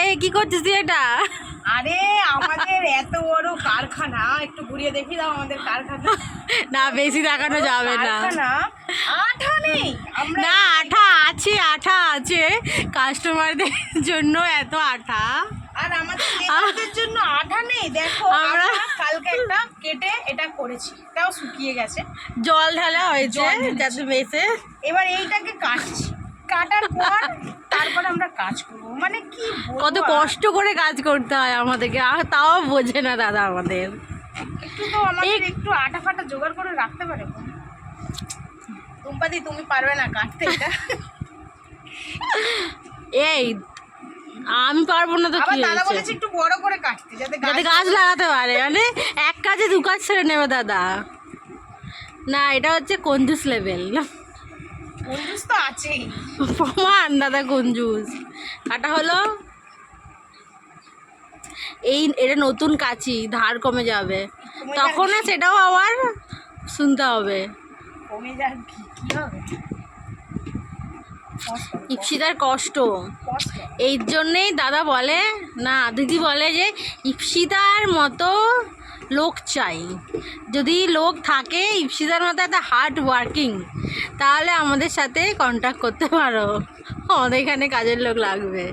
এই কি করছিস তুই এটা? আরে আমাদের এত বড় কারখানা, একটু ঘুরিয়ে দেখি দাও আমাদের কারখানা। না বেশি দেখানো যাবে না। কারখানা আঠা নেই, আমরা না আঠা আছে, আঠা আছে, কাস্টমারদের জন্য এত আঠা। আর আমাদের লেবারদের জন্য আঠা নেই। দেখো আমরা কালকে একটা কেটে এটা করেছি, এটাও শুকিয়ে গেছে, জল ঢালা হয়েছে যাতে বেসে। এবার এইটাকে কাটছি, কাটার পর তারপর আমরা কাজ করবো। মানে কি কত কষ্ট করে কাজ করতে হয় আমাদেরকে, আর তাও বোঝে না দাদা আমাদের। একটু তো আমাদের একটু আটা ফাটা জোগাড় করে রাখতে পারে। টুম্পাদি তুমি পারবে না কাটতে এটা? এই আমি পারবো না তো কি দাদা হয়েছে? বলেছে একটু বড় করে কাটতে যাতে গাছ লাগাতে পারে, মানে এক কাজে দু কাজ ছেড়ে নেবে দাদা। না এটা হচ্ছে কঞ্জুস লেভেল। কঞ্জুস তো আছেই, প্রমাণ দাদা কঞ্জুস। কাটা হলো, এটা নতুন কাঁচি, ধার কমে যাবে, তখন সেটাও আবার শুনতে হবে। কমে যাক কি হবে? ইপসিতার কষ্ট, এই জন্যেই দাদা বলে না, দিদি বলে যে ইপসিতার মতো লোক চাই। যদি লোক থাকে ইপসিতার মতো একটা হার্ড ওয়ার্কিং, তাহলে আমাদের সাথে কন্ট্যাক্ট করতে পারো, আমাদের এখানে কাজের লোক লাগবে।